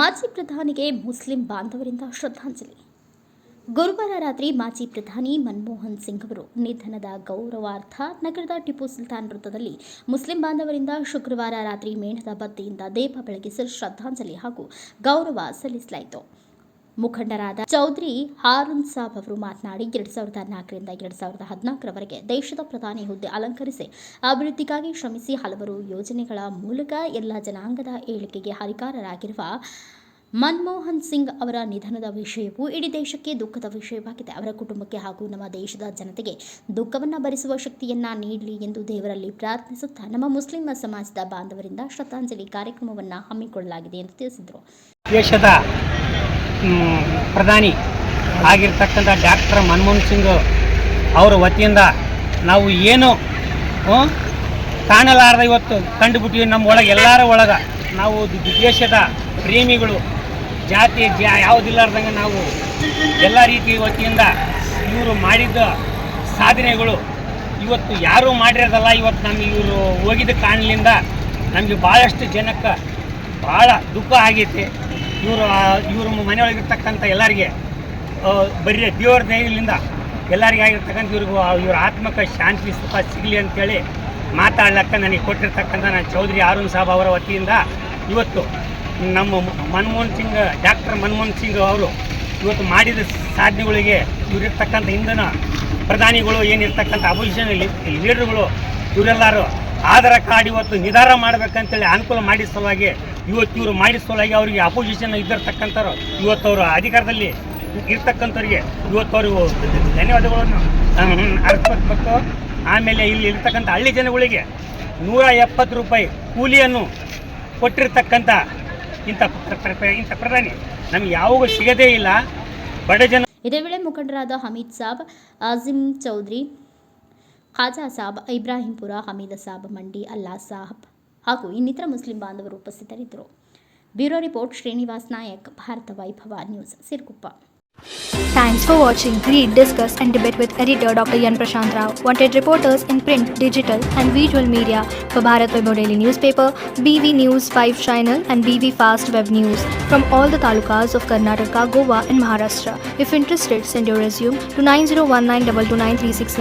ಮಾಜಿ ಪ್ರಧಾನಿಗೆ ಮುಸ್ಲಿಂ ಬಾಂಧವರಿಂದ ಶ್ರದ್ಧಾಂಜಲಿ. ಗುರುವಾರ ರಾತ್ರಿ ಮಾಜಿ ಪ್ರಧಾನಿ ಮನಮೋಹನ್ ಸಿಂಗ್ ಅವರು ನಿಧನದ ಗೌರವಾರ್ಥ ನಗರದ ಟಿಪ್ಪು ಸುಲ್ತಾನ್ ವೃತ್ತದಲ್ಲಿ ಮುಸ್ಲಿಂ ಬಾಂಧವರಿಂದ ಶುಕ್ರವಾರ ರಾತ್ರಿ ಮೇಣದ ಬತ್ತಿಯಿಂದ ದೀಪ ಬೆಳಗಿಸಿ ಶ್ರದ್ಧಾಂಜಲಿ ಹಾಗೂ ಗೌರವ ಸಲ್ಲಿಸಲಾಯಿತು. ಮುಖಂಡರಾದ ಚೌಧರಿ ಹಾರೂನ್ ಸಾಬ್ ಅವರು ಮಾತನಾಡಿ 2004ರಿಂದ 2014ರವರೆಗೆ ದೇಶದ ಪ್ರಧಾನಿ ಹುದ್ದೆ ಅಲಂಕರಿಸಿ ಅಭಿವೃದ್ಧಿಗಾಗಿ ಶ್ರಮಿಸಿ ಹಲವಾರು ಯೋಜನೆಗಳ ಮೂಲಕ ಎಲ್ಲ ಜನಾಂಗದ ಏಳಿಗೆಗೆ ಹರಿಕಾರರಾಗಿರುವ ಮನಮೋಹನ್ ಸಿಂಗ್ ಅವರ ನಿಧನದ ವಿಷಯವು ಇಡೀ ದೇಶಕ್ಕೆ ದುಃಖದ ವಿಷಯವಾಗಿದೆ. ಅವರ ಕುಟುಂಬಕ್ಕೆ ಹಾಗೂ ನಮ್ಮ ದೇಶದ ಜನತೆಗೆ ದುಃಖವನ್ನು ಭರಿಸುವ ಶಕ್ತಿಯನ್ನ ನೀಡಲಿ ಎಂದು ದೇವರಲ್ಲಿ ಪ್ರಾರ್ಥಿಸುತ್ತಾ ನಮ್ಮ ಮುಸ್ಲಿಂ ಸಮಾಜದ ಬಾಂಧವರಿಂದ ಶ್ರದ್ಧಾಂಜಲಿ ಕಾರ್ಯಕ್ರಮವನ್ನು ಹಮ್ಮಿಕೊಳ್ಳಲಾಗಿದೆ ಎಂದು ತಿಳಿಸಿದರು. ದೇಶದ ಪ್ರಧಾನಿ ಆಗಿರ್ತಕ್ಕಂಥ ಡಾಕ್ಟರ್ ಮನಮೋಹನ್ ಸಿಂಗ್ ಅವರ ವತಿಯಿಂದ ನಾವು ಏನು ಕಾಣಲಾರದ ಇವತ್ತು ಕಂಡುಬಿಟ್ಟಿವಿ. ನಮ್ಮ ಒಳಗೆ ಎಲ್ಲರ ಒಳಗೆ ನಾವು ದೇಶದ ಪ್ರೇಮಿಗಳು ಜಾತಿ ಯಾವುದಿಲ್ಲಾರ್ದಂಗೆ ನಾವು ಎಲ್ಲ ರೀತಿ ವತಿಯಿಂದ ಇವರು ಮಾಡಿದ ಸಾಧನೆಗಳು ಇವತ್ತು ಯಾರೂ ಮಾಡಿರೋದಲ್ಲ. ಇವತ್ತು ನಮಗೆ ಇವರು ಹೋಗಿದ್ದ ಕಾರಣದಿಂದ ನಮಗೆ ಭಾಳಷ್ಟು ಜನಕ್ಕೆ ಭಾಳ ದುಃಖ ಆಗೈತೆ. ಇವರು ಮನೆಯೊಳಗಿರ್ತಕ್ಕಂಥ ಎಲ್ಲರಿಗೆ ಬರೀ ದೇವರ ದಯದಿಂದ ಎಲ್ಲರಿಗೆ ಆಗಿರ್ತಕ್ಕಂಥ ಇವ್ರ ಆತ್ಮಕ್ಕೆ ಶಾಂತಿ ಸುಖ ಸಿಗಲಿ ಅಂತೇಳಿ ಮಾತಾಡ್ಲಕ್ಕ ನನಗೆ ಕೊಟ್ಟಿರ್ತಕ್ಕಂಥ ನಾನು ಚೌಧರಿ ಹಾರೂನ್ ಸಾಬ್ ಅವರ ವತಿಯಿಂದ ಇವತ್ತು ನಮ್ಮ ಡಾಕ್ಟರ್ ಮನಮೋಹನ್ ಸಿಂಗ್ ಅವರು ಇವತ್ತು ಮಾಡಿದ ಸಾಧನೆಗಳಿಗೆ ಇವರಿರ್ತಕ್ಕಂಥ ಇಂಧನ ಪ್ರಧಾನಿಗಳು ಏನಿರ್ತಕ್ಕಂಥ ಅಪೋಸಿಷನ್ ಲೀಡರ್ಗಳು ಇವರೆಲ್ಲರೂ ಆಧಾರ ಕಾರ್ಡ್ ಇವತ್ತು ನಿರ್ಧಾರ ಮಾಡಬೇಕಂತೇಳಿ ಅನುಕೂಲ ಮಾಡಿದ ಸಲುವಾಗಿ ಇವರು ಮಾಡಿದ ಸಲುವಾಗಿ ಅವರಿಗೆ ಅಪೋಸಿಷನ್ ಇದ್ದಿರ್ತಕ್ಕಂಥವ್ರು ಇವತ್ತು ಅವರು ಅಧಿಕಾರದಲ್ಲಿ ಇರ್ತಕ್ಕಂಥವ್ರಿಗೆ ಇವತ್ತು ಅವ್ರಿಗೂ ಧನ್ಯವಾದಗಳನ್ನು ಅರ್ಪಿಸಬೇಕು. ಆಮೇಲೆ ಇಲ್ಲಿ ಇರ್ತಕ್ಕಂಥ ಹಳ್ಳಿ ಜನಗಳಿಗೆ 170 ರೂಪಾಯಿ ಕೂಲಿಯನ್ನು ಕೊಟ್ಟಿರ್ತಕ್ಕಂಥ ಇಂಥ ಪ್ರಧಾನಿ ನಮ್ಗೆ ಯಾವಾಗೂ ಸಿಗದೇ ಇಲ್ಲ. ಬಡ ಜನ ಇದೇ ವೇಳೆ ಮುಖಂಡರಾದ ಹಮೀದ್ ಸಾಬ್, ಆಜಿಮ್ ಚೌಧರಿ, ಖಾಜಾ ಸಾಬ್, ಇಬ್ರಾಹಿಂಪುರ, ಹಮೀದ ಸಾಬ್, ಮಂಡಿ, ಅಲ್ಲಾ ಸಾಬ್ ಹಾಗೂ ಇನ್ನಿತರ ಮುಸ್ಲಿಂ ಬಾಂಧವರು ಉಪಸ್ಥಿತರಿದ್ದರು. ಬ್ಯೂರೋ ರಿಪೋರ್ಟ್ ಶ್ರೀನಿವಾಸ್ ನಾಯಕ್, ಭಾರತ ವೈಭವ news, Siruguppa. Thanks for watching. Read, discuss and debate with editor Dr. Yan Prashant Rao. Wanted reporters in print, digital and visual media for Bharat Vaibhav Daily Newspaper, BV News 5 Channel and BV Fast Web News from all the talukas of Karnataka, Goa and Maharashtra. If interested, send your resume to 9019229369.